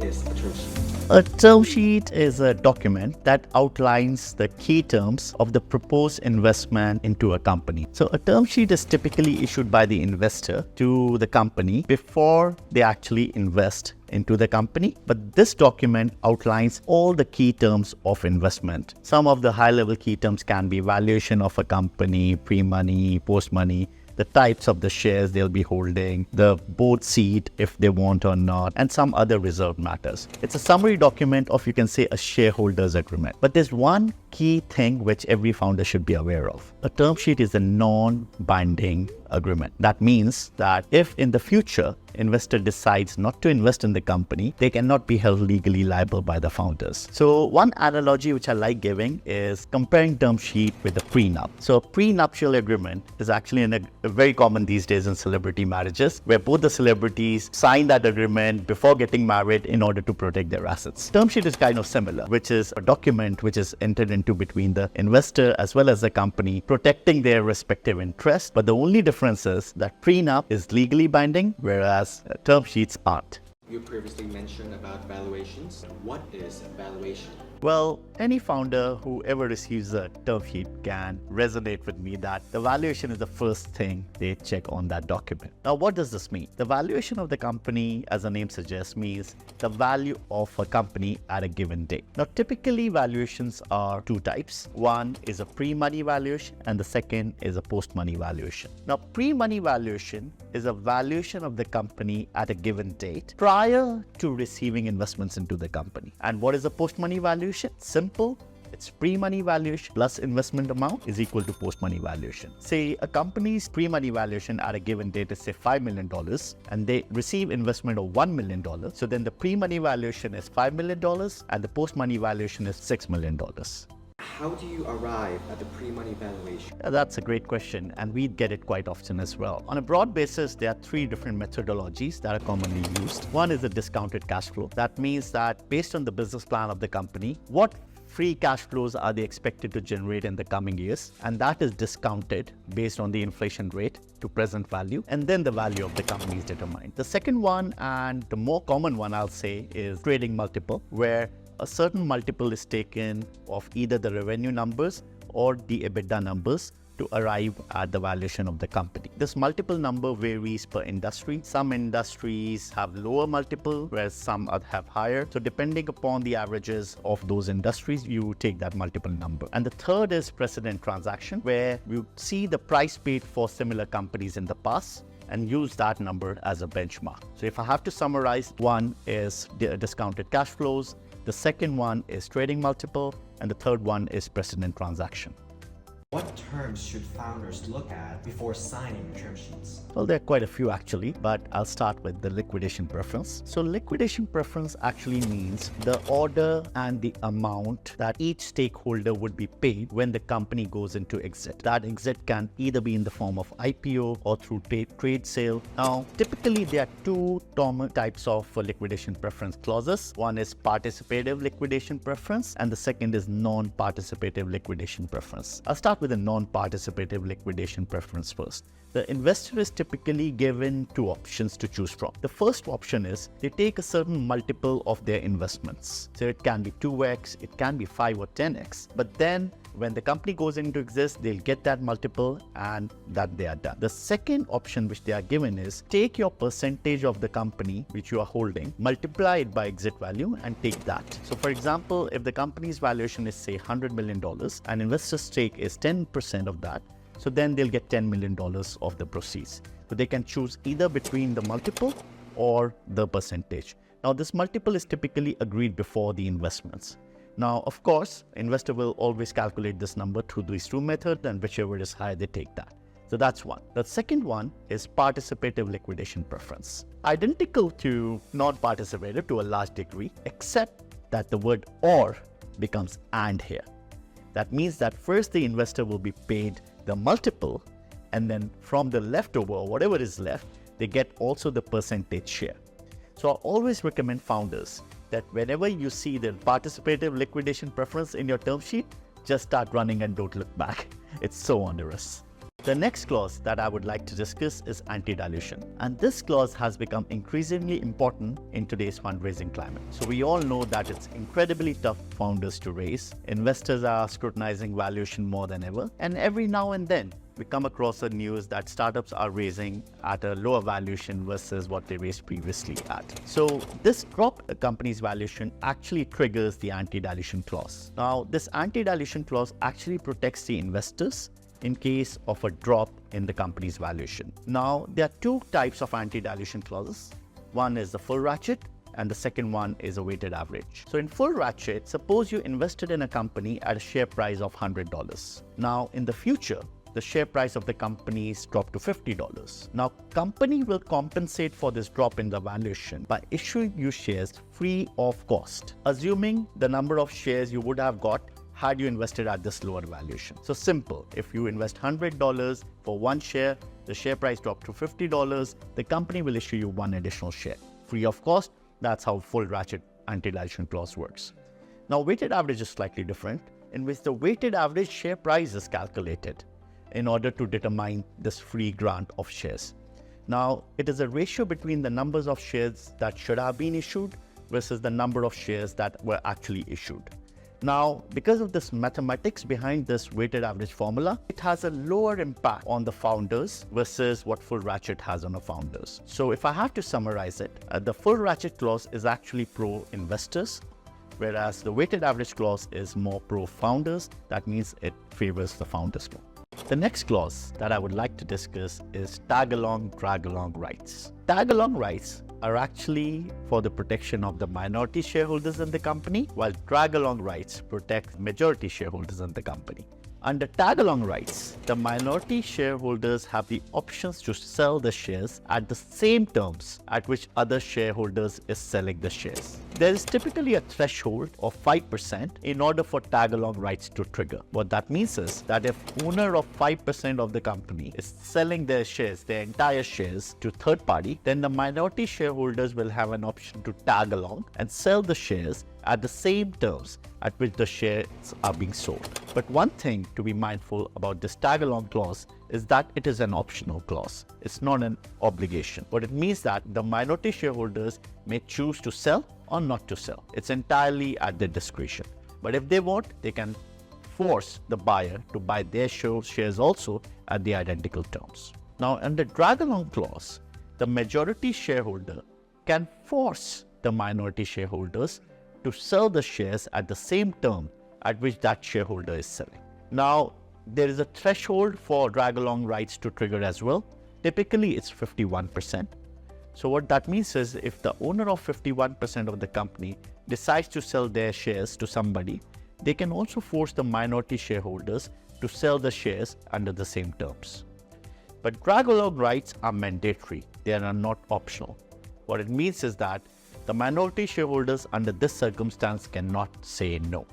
is a term sheet? A term sheet is a document that outlines the key terms of the proposed investment into a company. So a term sheet is typically issued by the investor to the company before they actually invest into the company. But this document outlines all the key terms of investment. Some of the high-level key terms can be valuation of a company, pre-money, post-money, the types of the shares they'll be holding, the board seat if they want or not, and some other reserved matters. It's a summary document of, you can say, a shareholders agreement. But there's one key thing which every founder should be aware of. A term sheet is a non-binding agreement. That means that if in the future investor decides not to invest in the company, they cannot be held legally liable by the founders. So one analogy which I like giving is comparing term sheet with a prenup. So a prenuptial agreement is actually very common these days in celebrity marriages, where both the celebrities sign that agreement before getting married in order to protect their assets. Term sheet is kind of similar, which is a document which is entered into between the investor as well as the company, protecting their respective interests. But the only difference is that prenup is legally binding, whereas term sheets aren't. You previously mentioned about valuations. What is a valuation? Well, any founder who ever receives a term sheet can resonate with me that the valuation is the first thing they check on that document. Now, what does this mean? The valuation of the company, as the name suggests, means the value of a company at a given date. Now, typically valuations are two types. One is a pre-money valuation and the second is a post-money valuation. Now, pre-money valuation is a valuation of the company at a given date prior to receiving investments into the company. And what is a post-money valuation? Simple. It's pre-money valuation plus investment amount is equal to post-money valuation. Say a company's pre-money valuation at a given date is say $5 million and they receive investment of $1 million. So then the pre-money valuation is $5 million and the post-money valuation is $6 million. How do you arrive at the pre-money valuation? That's a great question, and we get it quite often as well. On a broad basis, there are three different methodologies that are commonly used. One is the discounted cash flow. That means that based on the business plan of the company, what free cash flows are they expected to generate in the coming years, and that is discounted based on the inflation rate to present value, and then the value of the company is determined. The second one, and the more common one I'll say, is trading multiple, where a certain multiple is taken of either the revenue numbers or the EBITDA numbers to arrive at the valuation of the company. This multiple number varies per industry. Some industries have lower multiple, whereas some have higher. So depending upon the averages of those industries, you take that multiple number. And the third is precedent transaction, where you see the price paid for similar companies in the past and use that number as a benchmark. So if I have to summarize, one is the discounted cash flows, the second one is trading multiple, and the third one is precedent transaction. What terms should founders look at before signing term sheets? Well, there are quite a few actually, but I'll start with the liquidation preference. So liquidation preference actually means the order and the amount that each stakeholder would be paid when the company goes into exit. That exit can either be in the form of IPO or through trade sale. Now, typically there are two common types of liquidation preference clauses. One is participative liquidation preference and the second is non-participative liquidation preference. I'll start with a non-participative liquidation preference first. The investor is typically given two options to choose from. The first option is they take a certain multiple of their investments. So it can be 2x, it can be 5 or 10x. But then when the company goes into exist, they'll get that multiple and that they are done. The second option which they are given is take your percentage of the company which you are holding, multiply it by exit value and take that. So for example, if the company's valuation is say $100 million and investor stake is 10% of that, so then they'll get $10 million of the proceeds. So they can choose either between the multiple or the percentage. Now this multiple is typically agreed before the investments. Now, of course, investor will always calculate this number through these two methods, and whichever is higher, they take that. So that's one. The second one is participative liquidation preference. Identical to non-participative to a large degree, except that the word or becomes and here. That means that first the investor will be paid the multiple, and then from the leftover or whatever is left, they get also the percentage share. So I always recommend founders that whenever you see the participative liquidation preference in your term sheet, just start running and don't look back. It's so onerous. The next clause that I would like to discuss is anti-dilution. And this clause has become increasingly important in today's fundraising climate. So we all know that it's incredibly tough for founders to raise. Investors are scrutinizing valuation more than ever. And every now and then, we come across the news that startups are raising at a lower valuation versus what they raised previously at. So this drop in the company's valuation actually triggers the anti-dilution clause. Now, this anti-dilution clause actually protects the investors in case of a drop in the company's valuation. Now, there are two types of anti-dilution clauses. One is the full ratchet and the second one is a weighted average. So in full ratchet, suppose you invested in a company at a share price of $100. Now, in the future, the share price of the company is dropped to $50. Now, company will compensate for this drop in the valuation by issuing you shares free of cost, assuming the number of shares you would have got had you invested at this lower valuation. So simple, if you invest $100 for one share, the share price dropped to $50, the company will issue you one additional share, free of cost. That's how full ratchet anti-dilution clause works. Now, weighted average is slightly different, in which the weighted average share price is calculated in order to determine this free grant of shares. Now, it is a ratio between the numbers of shares that should have been issued versus the number of shares that were actually issued. Now, because of this mathematics behind this weighted average formula, it has a lower impact on the founders versus what full ratchet has on the founders. So if I have to summarize it, the full ratchet clause is actually pro-investors, whereas the weighted average clause is more pro-founders. That means it favors the founders more. The next clause that I would like to discuss is tag-along, drag-along rights. Tag-along rights are actually for the protection of the minority shareholders in the company, while drag-along rights protect majority shareholders in the company. Under tag-along rights, the minority shareholders have the options to sell the shares at the same terms at which other shareholders is selling the shares. There is typically a threshold of 5% in order for tag-along rights to trigger. What that means is that if owner of 5% of the company is selling their shares, their entire shares to third party, then the minority shareholders will have an option to tag along and sell the shares at the same terms at which the shares are being sold. But one thing to be mindful about this tag-along clause is that it is an optional clause. It's not an obligation. But it means that the minority shareholders may choose to sell or not to sell. It's entirely at their discretion. But if they want, they can force the buyer to buy their shares also at the identical terms. Now, under drag-along clause, the majority shareholder can force the minority shareholders to sell the shares at the same term at which that shareholder is selling. Now, there is a threshold for drag-along rights to trigger as well. Typically, it's 51%. So what that means is if the owner of 51% of the company decides to sell their shares to somebody, they can also force the minority shareholders to sell the shares under the same terms. But drag-along rights are mandatory. They are not optional. What it means is that the minority shareholders under this circumstance cannot say no.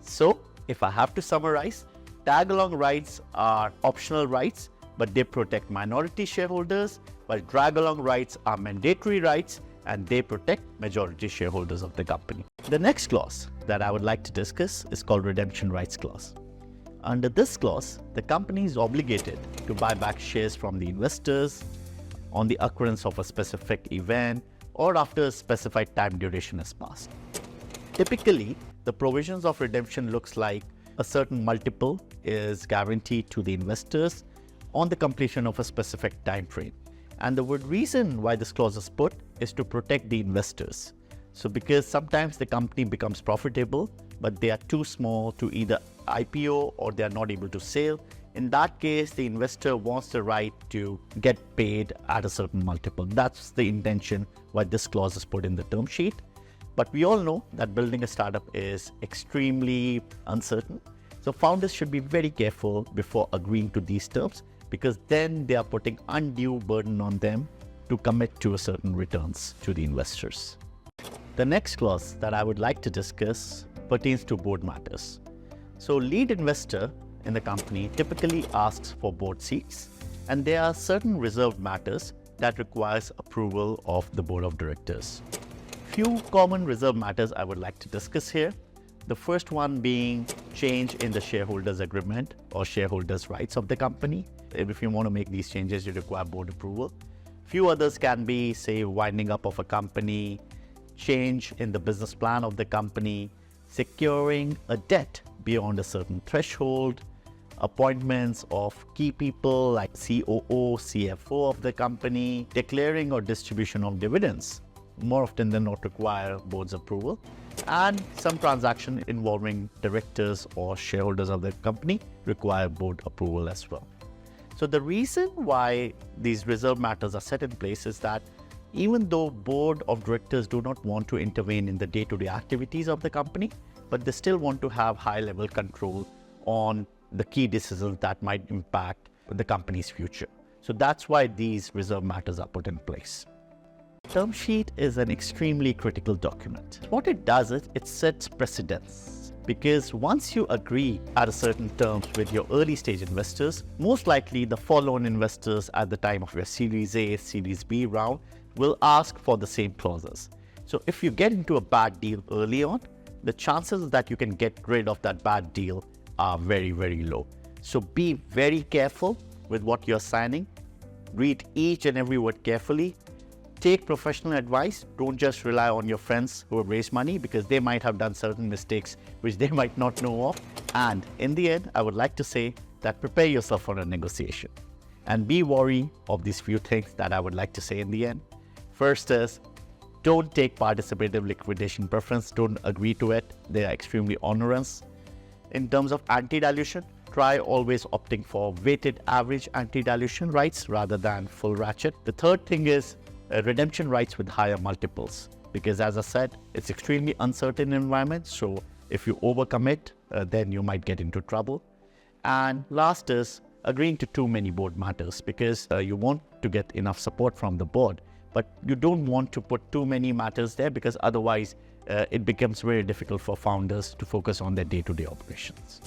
So, if I have to summarize, tag-along rights are optional rights, but they protect minority shareholders, while drag-along rights are mandatory rights and they protect majority shareholders of the company. The next clause that I would like to discuss is called redemption rights clause. Under this clause, the company is obligated to buy back shares from the investors on the occurrence of a specific event or after a specified time duration has passed. Typically, the provisions of redemption looks like a certain multiple is guaranteed to the investors on the completion of a specific time frame. And the reason why this clause is put is to protect the investors. So because sometimes the company becomes profitable, but they are too small to either IPO or they are not able to sell. In that case, the investor wants the right to get paid at a certain multiple. That's the intention why this clause is put in the term sheet. But we all know that building a startup is extremely uncertain. So founders should be very careful before agreeing to these terms, because then they are putting undue burden on them to commit to a certain returns to the investors. The next clause that I would like to discuss pertains to board matters. So lead investor in the company typically asks for board seats, and there are certain reserved matters that requires approval of the board of directors. Few common reserved matters I would like to discuss here. The first one being change in the shareholders agreement or shareholders rights of the company. If you want to make these changes, you require board approval. Few others can be, say, winding up of a company, change in the business plan of the company, securing a debt beyond a certain threshold, appointments of key people like COO, CFO of the company, declaring or distribution of dividends, more often than not require board's approval, and some transaction involving directors or shareholders of the company require board approval as well. So the reason why these reserve matters are set in place is that even though board of directors do not want to intervene in the day-to-day activities of the company, but they still want to have high-level control on the key decisions that might impact the company's future. So that's why these reserve matters are put in place. Term sheet is an extremely critical document. What it does is it sets precedents, because once you agree at a certain terms with your early stage investors, most likely the follow-on investors at the time of your Series A, Series B round will ask for the same clauses. So if you get into a bad deal early on, the chances that you can get rid of that bad deal are very, very low. So be very careful with what you're signing. Read each and every word carefully. Take professional advice. Don't just rely on your friends who have raised money, because they might have done certain mistakes which they might not know of. And in the end, I would like to say that prepare yourself for a negotiation and be wary of these few things that I would like to say in the end. First is, don't take participative liquidation preference. Don't agree to it. They are extremely onerous. In terms of anti-dilution, try always opting for weighted average anti-dilution rights rather than full ratchet. The third thing is redemption rights with higher multiples, because as I said, it's extremely uncertain environment. So if you overcommit, then you might get into trouble. And last is agreeing to too many board matters, because you want to get enough support from the board, but you don't want to put too many matters there, because otherwise it becomes very difficult for founders to focus on their day-to-day operations.